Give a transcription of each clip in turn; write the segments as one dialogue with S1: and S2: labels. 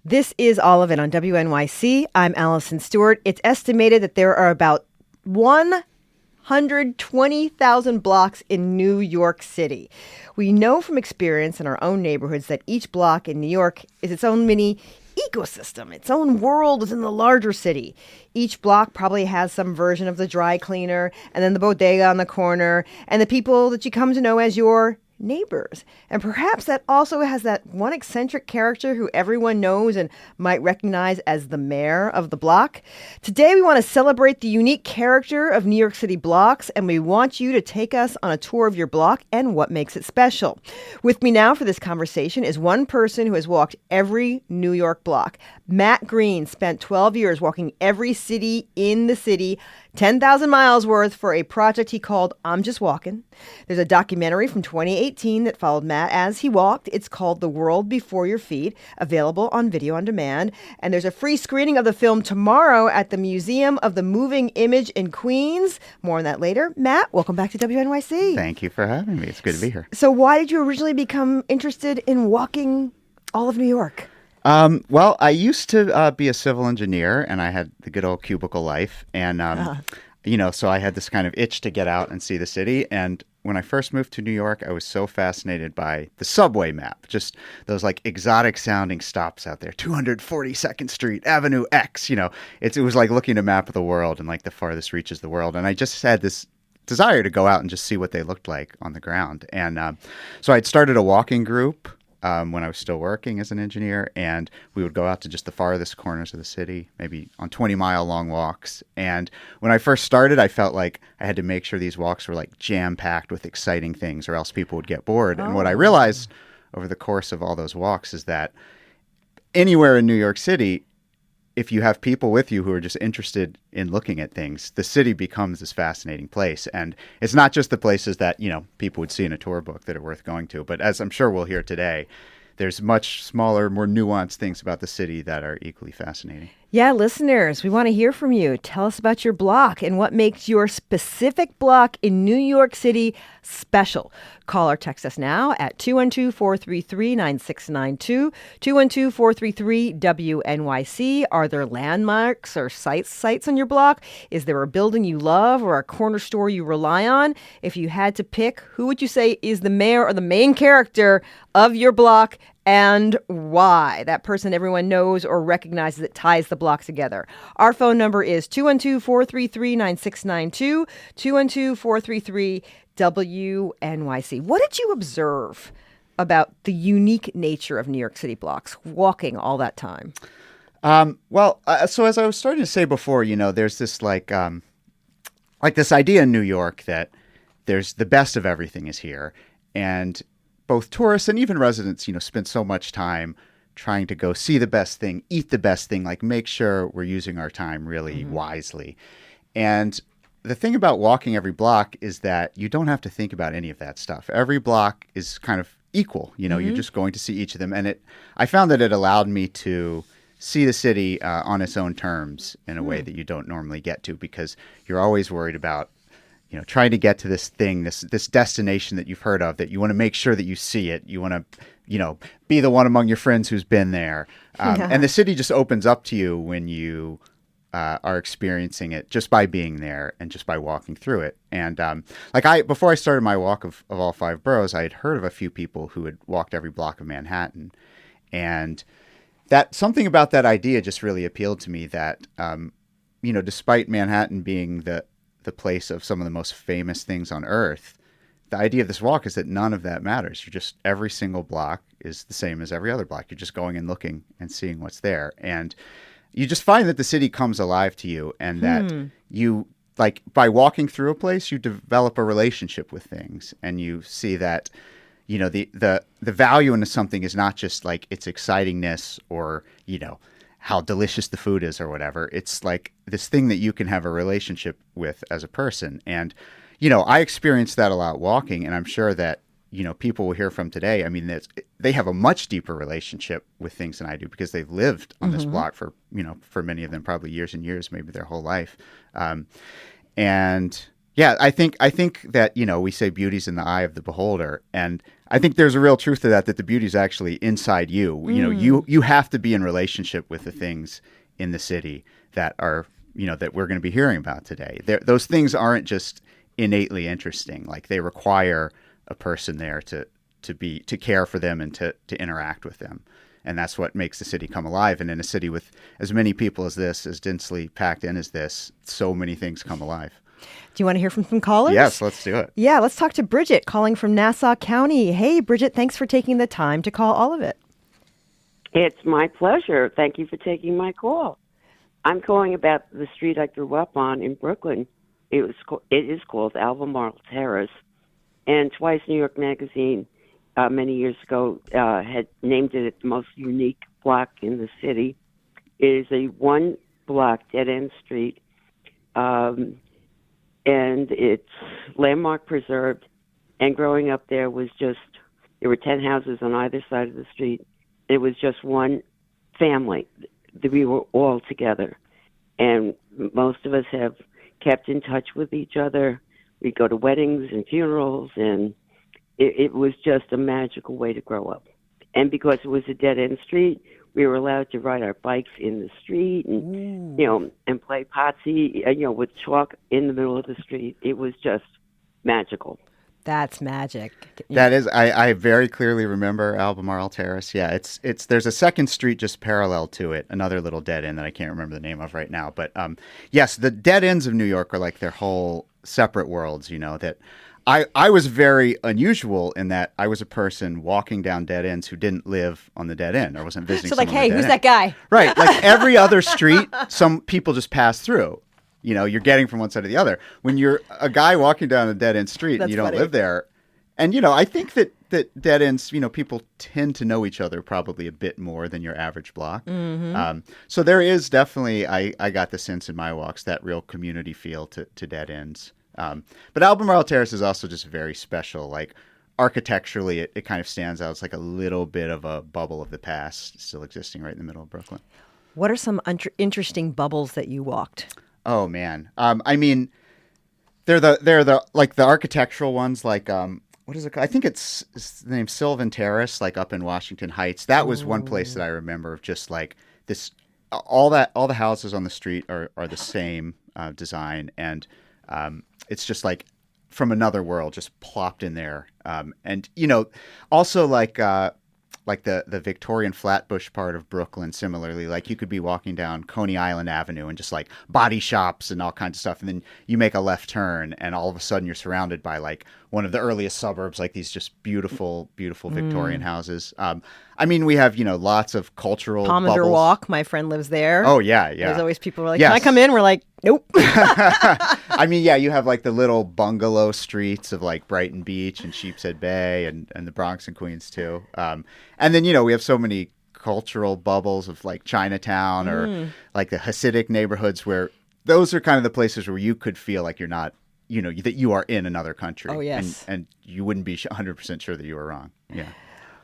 S1: This is All of It on WNYC. I'm Allison Stewart. It's estimated that there are about 120,000 blocks in New York City. We know from experience in our own neighborhoods that each block in New York is its own mini ecosystem, its own world within the larger city. Each block probably has some version of the dry cleaner, and then the bodega on the corner, and the people that you come to know as your neighbors. And perhaps that also has that one eccentric character who everyone knows and might recognize as the mayor of the block. Today we want to celebrate the unique character of New York City blocks, and we want you to take us on a tour of your block and what makes it special. With me now for this conversation is one person who has walked every New York block. Matt Green spent 12 years walking every city in the city, 10,000 miles worth, for a project he called I'm Just Walking. There's a documentary from 2018 that followed Matt as he walked. It's called The World Before Your Feet, available on video on demand. And there's a free screening of the film tomorrow at the Museum of the Moving Image in Queens. More on that later. Matt, welcome back to WNYC.
S2: Thank you for having me. It's good to be here.
S1: So why did you originally become interested in walking all of New York?
S2: Well, I used to be a civil engineer, and I had the good old cubicle life. And, so I had this kind of itch to get out and see the city. And when I first moved to New York, I was so fascinated by the subway map, just those like exotic sounding stops out there, 242nd Street, Avenue X, it was like looking at a map of the world and like the farthest reaches of the world. And I just had this desire to go out and just see what they looked like on the ground. And so I'd started a walking group when I was still working as an engineer, and we would go out to just the farthest corners of the city, maybe on 20-mile long walks. And when I first started, I felt like I had to make sure these walks were like jam-packed with exciting things, or else people would get bored. And what I realized over the course of all those walks is that anywhere in New York City, if you have people with you who are just interested in looking at things, the city becomes this fascinating place. And it's not just the places that, people would see in a tour book that are worth going to. But as I'm sure we'll hear today, there's much smaller, more nuanced things about the city that are equally fascinating.
S1: Yeah, listeners, we want to hear from you. Tell us about your block and what makes your specific block in New York City special. Call or text us now at 212-433-9692, 212-433-WNYC. Are there landmarks or sites on your block? Is there a building you love or a corner store you rely on? If you had to pick, who would you say is the mayor or the main character of your block, and why? That person everyone knows or recognizes that ties the block together. Our phone number is 212-433-9692, 212-433-WNYC. What did you observe about the unique nature of New York City blocks, walking all that time?
S2: So as I was starting to say before, there's this like this idea in New York that there's the best of everything is here. And both tourists and even residents, spend so much time trying to go see the best thing, eat the best thing, like make sure we're using our time really wisely. And the thing about walking every block is that you don't have to think about any of that stuff. Every block is kind of equal. You're just going to see each of them. And I found that it allowed me to see the city on its own terms in a way that you don't normally get to, because you're always worried about trying to get to this thing, this destination that you've heard of, that you want to make sure that you see it. You want to, be the one among your friends who's been there. And the city just opens up to you when you are experiencing it just by being there and just by walking through it. And before I started my walk of all five boroughs, I had heard of a few people who had walked every block of Manhattan. And that something about that idea just really appealed to me, that, despite Manhattan being the place of some of the most famous things on earth, the idea of this walk is that none of that matters. Every single block is the same as every other block. You're just going and looking and seeing what's there. And you just find that the city comes alive to you, and that you, by walking through a place, you develop a relationship with things, and you see that, the value in something is not just like its excitingness or, how delicious the food is or whatever. It's like this thing that you can have a relationship with as a person. And, I experienced that a lot walking, and I'm sure that, people will hear from today. I mean, they have a much deeper relationship with things than I do, because they've lived on this block for many of them, probably years and years, maybe their whole life. And Yeah, I think that, we say beauty's in the eye of the beholder, and I think there's a real truth to that the beauty's actually inside you. You have to be in relationship with the things in the city that are, that we're going to be hearing about today. Those things aren't just innately interesting. Like, they require a person there to care for them and to interact with them. And that's what makes the city come alive. And in a city with as many people as this, as densely packed in as this, so many things come alive.
S1: Do you want to hear from some callers?
S2: Yes, let's do it.
S1: Yeah, let's talk to Bridget calling from Nassau County. Hey, Bridget, thanks for taking the time to call all of it.
S3: It's my pleasure. Thank you for taking my call. I'm calling about the street I grew up on in Brooklyn. It is called Albemarle Terrace, and Twice New York Magazine many years ago had named it the most unique block in the city. It is a one-block dead-end street, and it's landmark preserved. And growing up there were 10 houses on either side of the street. It was just one family. We were all together. And most of us have kept in touch with each other. We go to weddings and funerals, and it was just a magical way to grow up. And because it was a dead-end street, we were allowed to ride our bikes in the street and, and play potsy, with chalk in the middle of the street. It was just magical.
S1: That's magic.
S2: That is, I very clearly remember Albemarle Terrace. Yeah, there's a second street just parallel to it, another little dead end that I can't remember the name of right now. But yes, the dead ends of New York are like their whole separate worlds, that I was very unusual in that I was a person walking down dead ends who didn't live on the dead end or wasn't visiting
S1: So like,
S2: someone on
S1: hey,
S2: the
S1: who's
S2: dead
S1: that
S2: end.
S1: guy?
S2: Right, like every other street, some people just pass through. You're getting from one side to the other. When you're a guy walking down a dead-end street and you don't live there, and, I think that dead ends, people tend to know each other probably a bit more than your average block.
S1: Mm-hmm.
S2: So there is definitely, I got the sense in my walks, that real community feel to dead ends. But Albemarle Terrace is also just very special. Like, architecturally, it kind of stands out. It's like a little bit of a bubble of the past still existing right in the middle of Brooklyn.
S1: What are some interesting bubbles that you walked?
S2: Oh man, I mean, they're the like the architectural ones. Like, what is it called? I think it's the name Sylvan Terrace, like up in Washington Heights. That was one place that I remember of just like this. All the houses on the street are the same design, and it's just like from another world, just plopped in there. And also like the Victorian Flatbush part of Brooklyn, similarly, like you could be walking down Coney Island Avenue and just like body shops and all kinds of stuff. And then you make a left turn and all of a sudden you're surrounded by like one of the earliest suburbs, like these just beautiful, beautiful Victorian houses. I mean, we have, lots of cultural
S1: Palmander
S2: bubbles.
S1: Walk, my friend lives there.
S2: Oh, yeah.
S1: There's always people who are like,
S2: Yes.
S1: Can I come in? We're like, nope.
S2: I mean, yeah, you have like the little bungalow streets of like Brighton Beach and Sheepshead Bay and the Bronx and Queens too. And then, we have so many cultural bubbles of like Chinatown or like the Hasidic neighborhoods where those are kind of the places where you could feel like you're not, that you are in another country.
S1: Oh, yes.
S2: And you wouldn't be 100% sure that you were wrong. Yeah.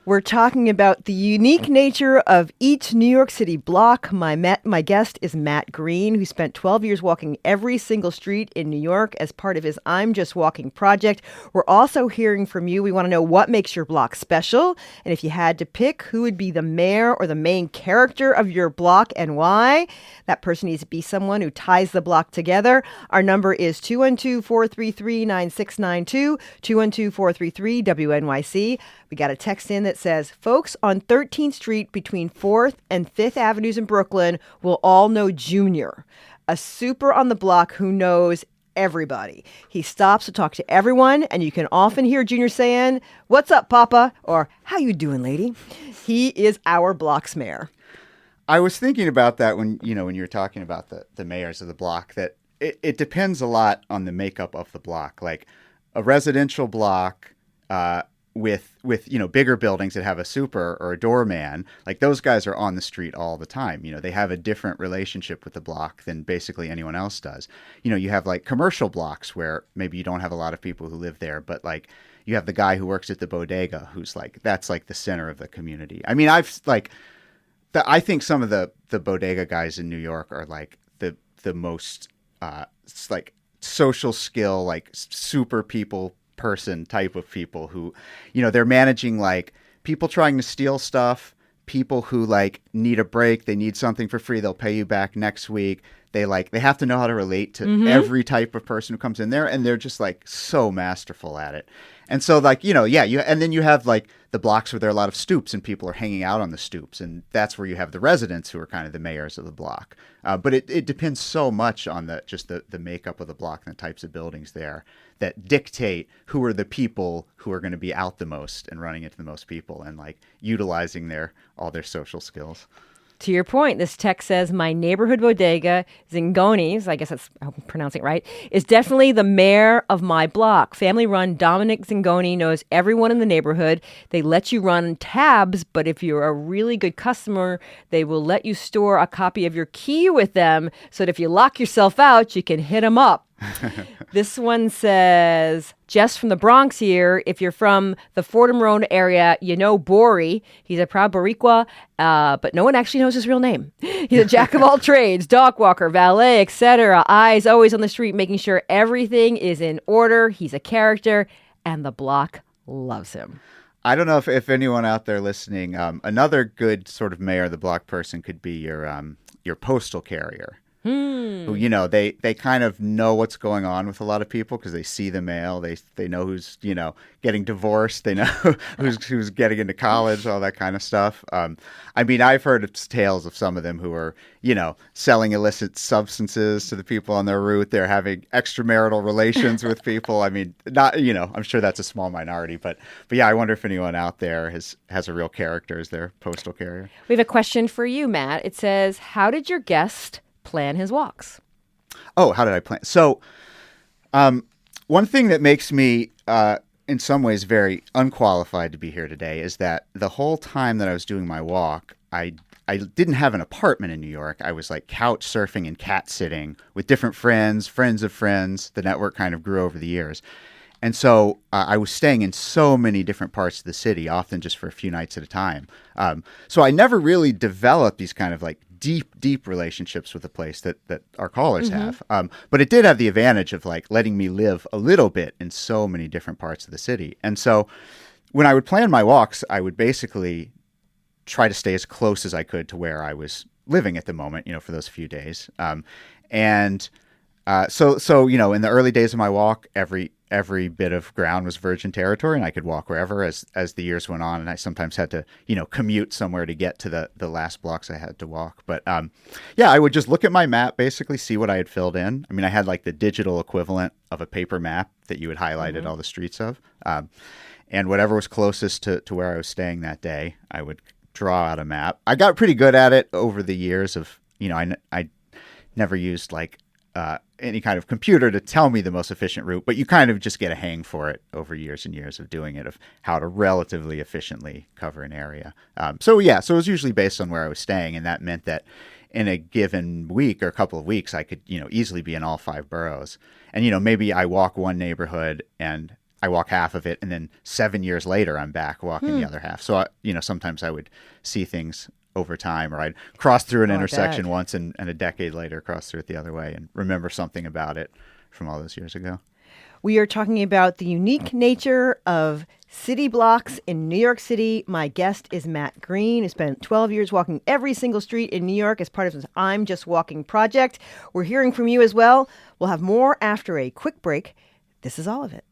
S1: We're talking about the unique nature of each New York City block. My guest is Matt Green, who spent 12 years walking every single street in New York as part of his I'm Just Walking project. We're also hearing from you. We want to know what makes your block special. And if you had to pick who would be the mayor or the main character of your block and why, that person needs to be someone who ties the block together. Our number is 212-433-9692, 212-433-WNYC. We got a text in that says, folks on 13th Street between 4th and 5th Avenues in Brooklyn will all know Junior, a super on the block who knows everybody. He stops to talk to everyone, and you can often hear Junior saying, "What's up, Papa?" or "How you doing, lady?" He is our block's mayor.
S2: I was thinking about that when you were talking about the mayors of the block, that it depends a lot on the makeup of the block. Like a residential block, with bigger buildings that have a super or a doorman, like those guys are on the street all the time. They have a different relationship with the block than basically anyone else does. You have like commercial blocks where maybe you don't have a lot of people who live there, but like you have the guy who works at the bodega who's like, that's like the center of the community. I mean, I think some of the bodega guys in New York are like the most like social skill, like super people person type of people who, they're managing like people trying to steal stuff, people who like need a break, they need something for free, they'll pay you back next week. They have to know how to relate to every type of person who comes in there, and they're just like so masterful at it. And so like, and then you have like the blocks where there are a lot of stoops and people are hanging out on the stoops, and that's where you have the residents who are kind of the mayors of the block. But it depends so much on the makeup of the block and the types of buildings there that dictate who are the people who are going to be out the most and running into the most people and like utilizing all their social skills.
S1: To your point, this text says, my neighborhood bodega, Zingoni's, I guess that's how I'm pronouncing it right, is definitely the mayor of my block. Family-run Dominic Zingoni knows everyone in the neighborhood. They let you run tabs, but if you're a really good customer, they will let you store a copy of your key with them so that if you lock yourself out, you can hit them up. This one says, Jess from the Bronx here. If you're from the Fordham Road area, you know Bori. He's a proud Boricua, but no one actually knows his real name. He's a jack of all trades, dog walker, valet, etc. Eyes always on the street, making sure everything is in order. He's a character, and the block loves him.
S2: I don't know if anyone out there listening, another good sort of mayor of the block person could be your postal carrier. Who, they kind of know what's going on with a lot of people because they see the mail. They know who's, getting divorced. They know who's getting into college, all that kind of stuff. I mean, I've heard of tales of some of them who are, selling illicit substances to the people on their route. They're having extramarital relations with people. I mean, not, I'm sure that's a small minority, but yeah, I wonder if anyone out there has a real character as their postal carrier.
S1: We have a question for you, Matt. It says, how did your guest plan his walks?
S2: Oh, how did I plan? So, one thing that makes me, in some ways, very unqualified to be here today is that the whole time that I was doing my walk, I didn't have an apartment in New York. I was like couch surfing and cat sitting with different friends of friends. The network kind of grew over the years. And so I was staying in so many different parts of the city, often just for a few nights at a time. So I never really developed these kind of like deep relationships with the place that our callers have. But it did have the advantage of like letting me live a little bit in so many different parts of the city. And so when I would plan my walks, I would basically try to stay as close as I could to where I was living at the moment, for those few days. So in the early days of my walk, every bit of ground was virgin territory, and I could walk wherever as the years went on. And I sometimes had to, commute somewhere to get to the last blocks I had to walk. But I would just look at my map, basically see what I had filled in. I mean, I had like the digital equivalent of a paper map that you had highlighted all the streets of. And whatever was closest to where I was staying that day, I would draw out a map. I got pretty good at it over the years of, I never used like any kind of computer to tell me the most efficient route, but you kind of just get a hang for it over years and years of doing it, of how to relatively efficiently cover an area. So it was usually based on where I was staying, and that meant that in a given week or a couple of weeks, I could, easily be in all 5 boroughs. And, maybe I walk one neighborhood and I walk half of it, and then 7 years later, I'm back walking the other half. So, sometimes I would see things over time, or I'd cross through an intersection once and a decade later cross through it the other way and remember something about it from all those years ago.
S1: We are talking about the unique nature of city blocks in New York City. My guest is Matt Green, who spent 12 years walking every single street in New York as part of his I'm Just Walking project. We're hearing from you as well. We'll have more after a quick break. This is all of it.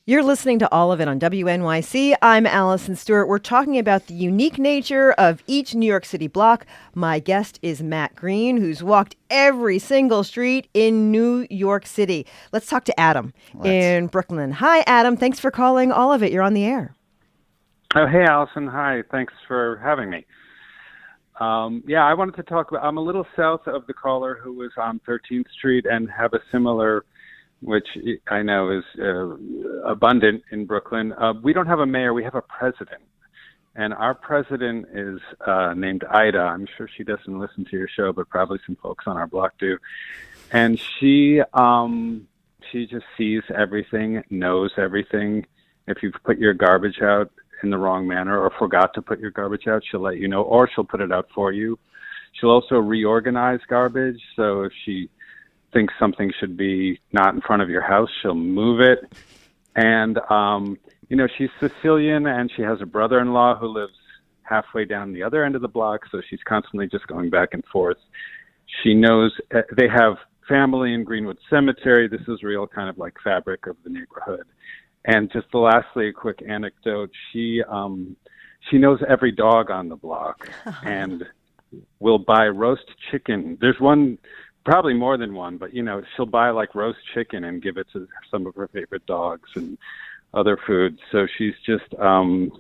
S1: You're listening to All of It on WNYC. I'm Allison Stewart. We're talking about the unique nature of each New York City block. My guest is Matt Green, who's walked every single street in New York City. Let's talk to Adam in Brooklyn. Hi, Adam. Thanks for calling All of It. You're on the air.
S4: Oh, hey, Allison. Hi. Thanks for having me. I wanted to talk about, I'm a little south of the caller who was on 13th Street and have a similar, which I know is abundant in Brooklyn. We don't have a mayor, we have a president. And our president is named Ida. I'm sure she doesn't listen to your show, but probably some folks on our block do. And she just sees everything, knows everything. If you've put your garbage out in the wrong manner or forgot to put your garbage out, she'll let you know, or she'll put it out for you. She'll also reorganize garbage. So if she thinks something should be not in front of your house, she'll move it. And, she's Sicilian, and she has a brother-in-law who lives halfway down the other end of the block, so she's constantly just going back and forth. She knows they have family in Greenwood Cemetery. This is real kind of like fabric of the neighborhood. And just lastly, a quick anecdote. She knows every dog on the block and will buy roast chicken. There's one, probably more than one, but she'll buy like roast chicken and give it to some of her favorite dogs and other foods. So she's just, and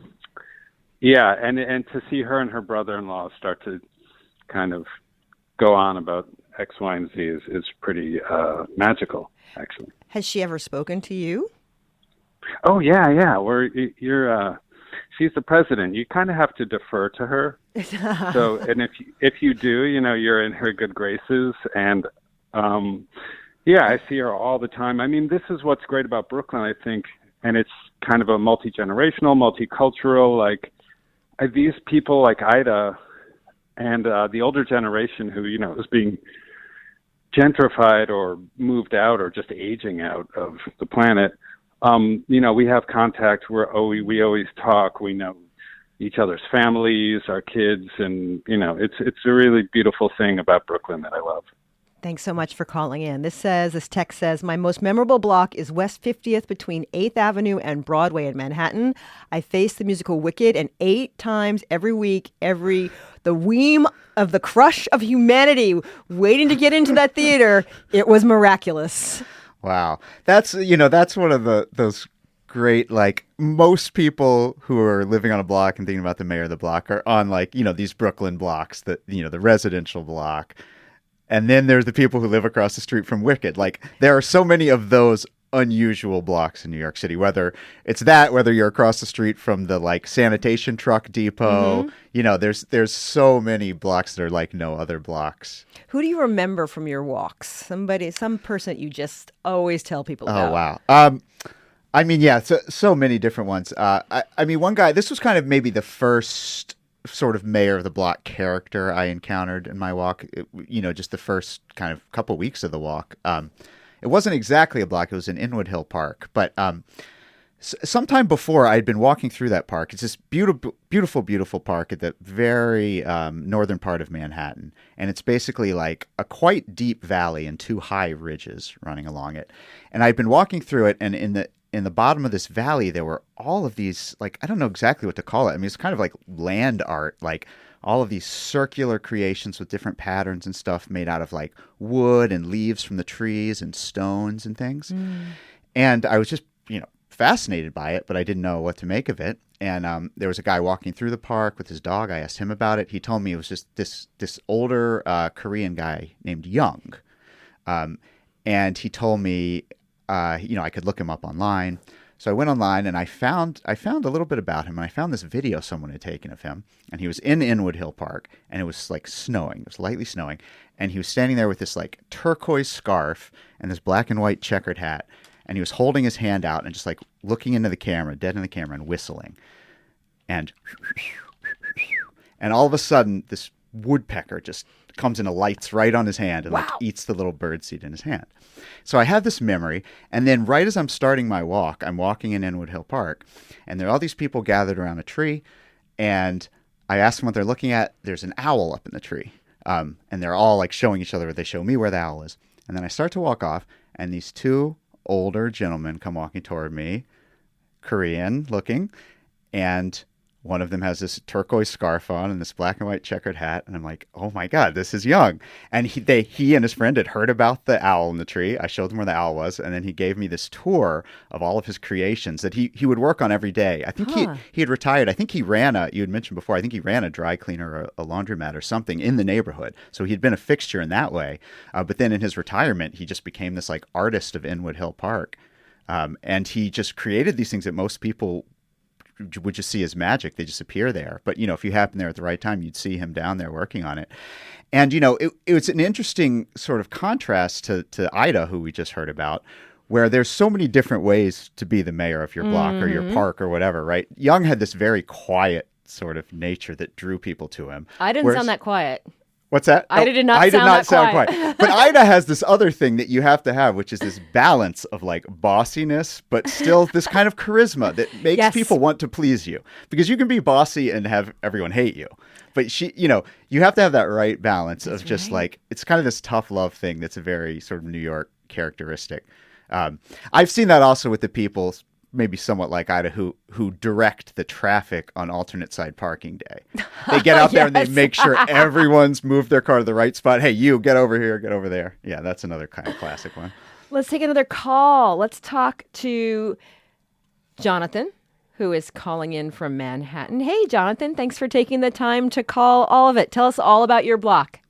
S4: to see her and her brother-in-law start to kind of go on about X, Y, and Z is pretty magical, actually.
S1: Has she ever spoken to you?
S4: Oh yeah. She's the president. You kind of have to defer to her. So, and if you do, you're in her good graces. And I see her all the time. I mean, this is what's great about Brooklyn, I think, and it's kind of a multi-generational, multicultural. Like these people, like Ida, and the older generation who is being gentrified or moved out or just aging out of the planet. We have contact. We always talk. We know each other's families, our kids, and it's a really beautiful thing about Brooklyn that I love.
S1: Thanks so much for calling in. This text says, my most memorable block is West 50th between 8th Avenue and Broadway in Manhattan. I faced the musical Wicked, and 8 times every week, the weem of the crush of humanity waiting to get into that theater, it was miraculous.
S2: Wow. That's one of those great, like, most people who are living on a block and thinking about the mayor of the block are on, like, these Brooklyn blocks, the residential block. And then there's the people who live across the street from Wicked. Like, there are so many of those unusual blocks in New York City, whether you're across the street from the, like, sanitation truck depot, there's so many blocks that are like no other blocks.
S1: Who do you remember from your walks? Some person that you just always tell people about.
S2: Oh, wow. So many different ones. One guy, this was kind of maybe the first sort of mayor of the block character I encountered in my walk, just the first kind of couple weeks of the walk. It wasn't exactly a block. It was in Inwood Hill Park. But sometime before, I'd been walking through that park. It's this beautiful, beautiful, beautiful park at the very northern part of Manhattan. And it's basically like a quite deep valley and 2 high ridges running along it. And I'd been walking through it, and in the bottom of this valley, there were all of these, like, I don't know exactly what to call it. I mean, it's kind of like land art, like all of these circular creations with different patterns and stuff made out of like wood and leaves from the trees and stones and things. And I was just, fascinated by it, but I didn't know what to make of it. And there was a guy walking through the park with his dog. I asked him about it. He told me it was just this older Korean guy named Young. And he told me, I could look him up online. So I went online and I found a little bit about him, and I found this video someone had taken of him, and he was in Inwood Hill Park, and it was like snowing. It was lightly snowing, and he was standing there with this like turquoise scarf and this black and white checkered hat, and he was holding his hand out and just like looking into the camera, dead in the camera, and whistling. And all of a sudden, this woodpecker just comes and alights right on his hand and like eats the little birdseed in his hand. So I have this memory, and then right as I'm starting my walk, I'm walking in Inwood Hill Park, and there are all these people gathered around a tree, and I ask them what they're looking at. There's an owl up in the tree, and they're all like showing each other. They show me where the owl is, and then I start to walk off, and these 2 older gentlemen come walking toward me, Korean looking, and one of them has this turquoise scarf on and this black and white checkered hat. And I'm like, oh my God, this is Young. And he and his friend had heard about the owl in the tree. I showed them where the owl was. And then he gave me this tour of all of his creations that he would work on every day. I think he had retired. I think he ran you had mentioned before, I think he ran a dry cleaner or a laundromat or something in the neighborhood. So he'd been a fixture in that way. But then in his retirement, he just became this like artist of Inwood Hill Park. And he just created these things that most people would just see as magic. They just appear there. But, if you happen there at the right time, you'd see him down there working on it. And, it was an interesting sort of contrast to Ida, who we just heard about, where there's so many different ways to be the mayor of your block or your park or whatever, right? Young had this very quiet sort of nature that drew people to him.
S1: I didn't sound that quiet.
S2: What's that?
S1: I did not sound quiet.
S2: But Ida has this other thing that you have to have, which is this balance of like bossiness, but still this kind of charisma that makes people want to please you. Because you can be bossy and have everyone hate you. But you have to have that right balance of just like, it's kind of this tough love thing that's a very sort of New York characteristic. I've seen that also with the people maybe somewhat like Ida, who direct the traffic on alternate side parking day. They get out there and they make sure everyone's moved their car to the right spot. Hey, you get over here, get over there. Yeah, that's another kind of classic one.
S1: Let's take another call. Let's talk to Jonathan, who is calling in from Manhattan. Hey, Jonathan, thanks for taking the time to call all of it. Tell us all about your block.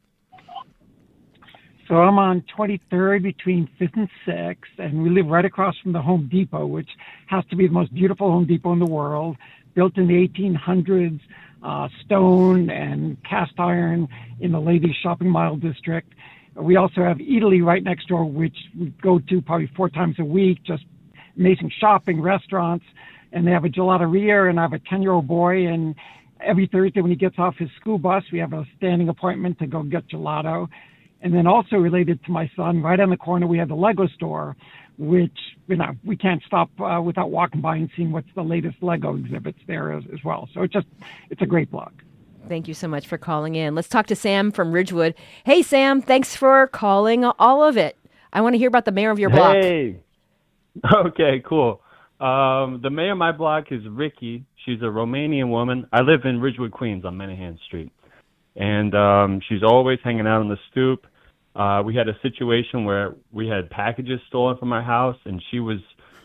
S5: So I'm on 23rd between 5th and 6th, and we live right across from the Home Depot, which has to be the most beautiful Home Depot in the world, built in the 1800s, stone and cast iron in the ladies' shopping mall district. We also have Italy right next door, which we go to probably 4 times a week, just amazing shopping, restaurants, and they have a gelateria, and I have a 10-year-old boy, and every Thursday when he gets off his school bus, we have a standing appointment to go get gelato. And then also related to my son, right on the corner, we have the Lego store, which, we can't stop without walking by and seeing what's the latest Lego exhibits there as well. So it's a great block.
S1: Thank you so much for calling in. Let's talk to Sam from Ridgewood. Hey, Sam, thanks for calling all of it. I want to hear about the mayor of your block.
S6: Hey. Okay, cool. The mayor of my block is Ricky. She's a Romanian woman. I live in Ridgewood, Queens on Menahan Street. And she's always hanging out on the stoop. We had a situation where we had packages stolen from our house, and she was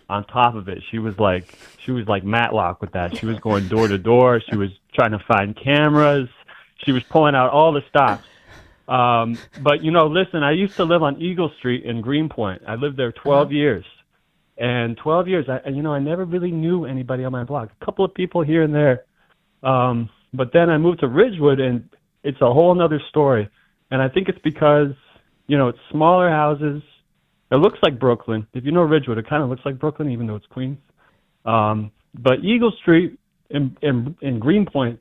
S6: on top of it. She was like Matlock with that. She was going door to door. She was trying to find cameras. She was pulling out all the stops. But listen, I used to live on Eagle Street in Greenpoint. I lived there 12 years. And 12 years, I never really knew anybody on my block. A couple of people here and there. But then I moved to Ridgewood, and it's a whole other story. And I think it's because, it's smaller houses. It looks like Brooklyn. If you know Ridgewood, it kind of looks like Brooklyn, even though it's Queens. But Eagle Street in Greenpoint,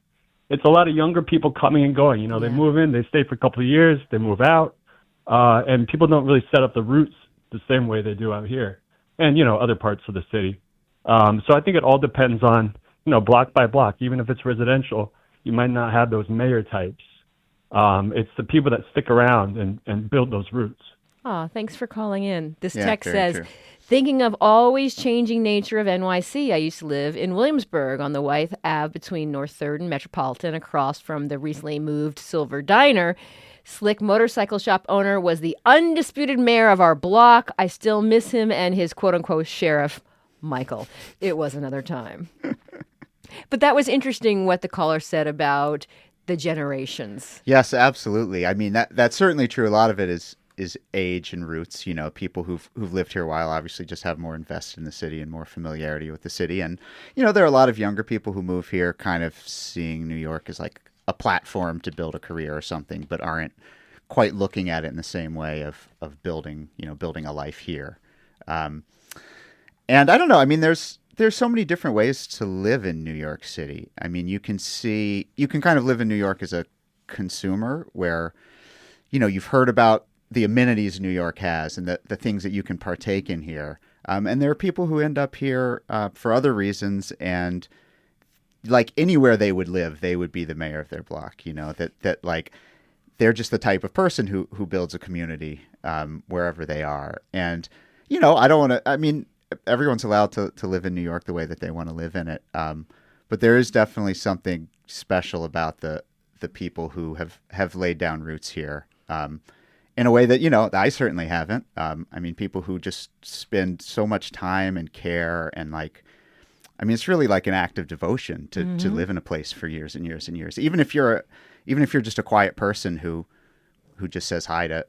S6: it's a lot of younger people coming and going. They move in, they stay for a couple of years, they move out. And people don't really set up the roots the same way they do out here. And, other parts of the city. So I think it all depends on, block by block. Even if it's residential, you might not have those mayor types. It's the people that stick around and build those roots.
S1: Oh, thanks for calling in. This
S2: Yeah,
S1: text
S2: very
S1: says,
S2: true.
S1: Thinking of always changing nature of NYC, I used to live in Williamsburg on the Wythe Ave between North 3rd and Metropolitan, across from the recently moved Silver Diner. Slick motorcycle shop owner was the undisputed mayor of our block. I still miss him and his quote-unquote sheriff, Michael. It was another time. But that was interesting what the caller said about the generations.
S2: Yes, absolutely. I mean, that's certainly true. A lot of it is age and roots. People who've lived here a while obviously just have more invested in the city and more familiarity with the city. And, there are a lot of younger people who move here kind of seeing New York as like a platform to build a career or something, but aren't quite looking at it in the same way of building a life here. And I don't know. I mean, there's so many different ways to live in New York City. I mean, you can kind of live in New York as a consumer where, you've heard about the amenities New York has and the things that you can partake in here. And there are people who end up here for other reasons, and like anywhere they would live, they would be the mayor of their block, that like they're just the type of person who builds a community wherever they are. And, I don't want to, I mean, everyone's allowed to live in New York the way that they want to live in it. But there is definitely something special about the people who have laid down roots here in a way that, I certainly haven't. I mean, people who just spend so much time and care and it's really like an act of devotion to live in a place for years and years and years. Even if you're just a quiet person who just says hi to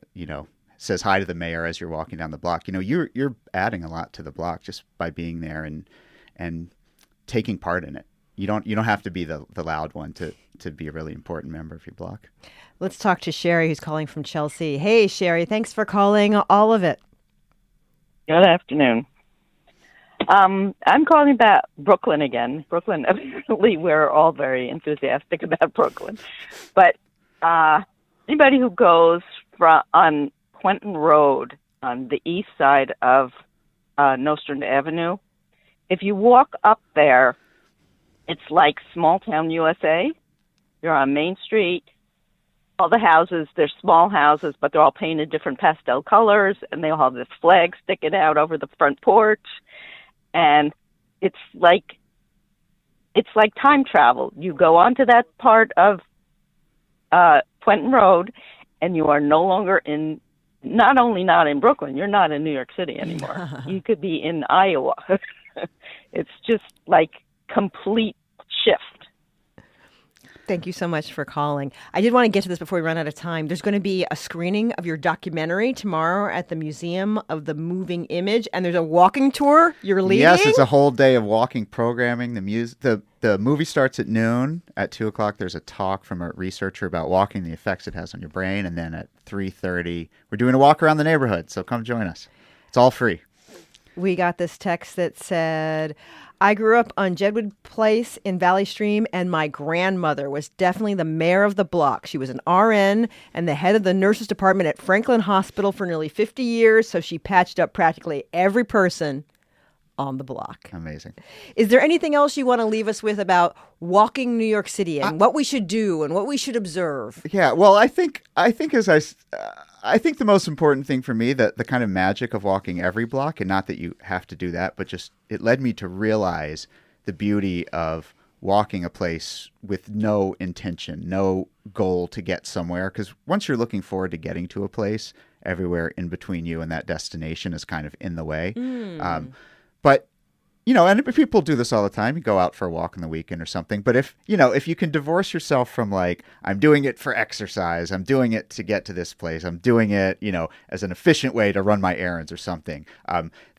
S2: the mayor as you're walking down the block, you're adding a lot to the block just by being there and taking part in it. You don't have to be the loud one to be a really important member of your block.
S1: Let's talk to Sherry, who's calling from Chelsea. Hey, Sherry, thanks for calling all of it.
S7: Good afternoon. I'm calling about Brooklyn again. Brooklyn, evidently, we're all very enthusiastic about Brooklyn. But anybody who goes on Quentin Road on the east side of Nostrand Avenue, if you walk up there, it's like small town USA. You're on Main Street. All the houses, they're small houses, but they're all painted different pastel colors, and they all have this flag sticking out over the front porch. And it's like time travel. You go onto that part of Quentin Road, and you are no longer not only not in Brooklyn, you're not in New York City anymore. You could be in Iowa. It's just like complete shift.
S1: Thank you so much for calling. I did want to get to this before we run out of time. There's going to be a screening of your documentary tomorrow at the Museum of the Moving Image, and there's a walking tour you're leading?
S2: Yes, it's a whole day of walking programming. The movie starts at noon. At 2 o'clock, there's a talk from a researcher about walking, the effects it has on your brain, and then at 3:30, we're doing a walk around the neighborhood, so come join us. It's all free.
S1: We got this text that said, I grew up on Jedwood Place in Valley Stream, and my grandmother was definitely the mayor of the block. She was an RN and the head of the nurses department at Franklin Hospital for nearly 50 years, so she patched up practically every person on the block.
S2: Amazing.
S1: Is there anything else you want to leave us with about walking New York City and what we should do and what we should observe?
S2: Yeah, well, I think the most important thing for me, that the kind of magic of walking every block, and not that you have to do that, but just it led me to realize the beauty of walking a place with no intention, no goal to get somewhere. Because once you're looking forward to getting to a place, everywhere in between you and that destination is kind of in the way. But and people do this all the time. You go out for a walk on the weekend or something. But if you can divorce yourself from like, I'm doing it for exercise, I'm doing it to get to this place, I'm doing it, as an efficient way to run my errands or something,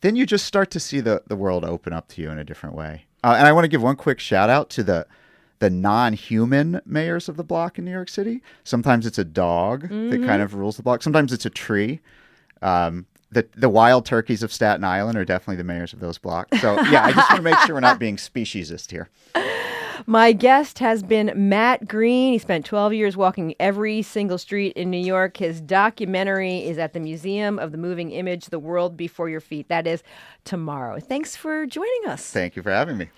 S2: then you just start to see the world open up to you in a different way. And I want to give one quick shout out to the non-human mayors of the block in New York City. Sometimes it's a dog that kind of rules the block. Sometimes it's a tree. The wild turkeys of Staten Island are definitely the mayors of those blocks. So, yeah, I just want to make sure we're not being speciesist here.
S1: My guest has been Matt Green. He spent 12 years walking every single street in New York. His documentary is at the Museum of the Moving Image, The World Before Your Feet. That is tomorrow. Thanks for joining us.
S2: Thank you for having me.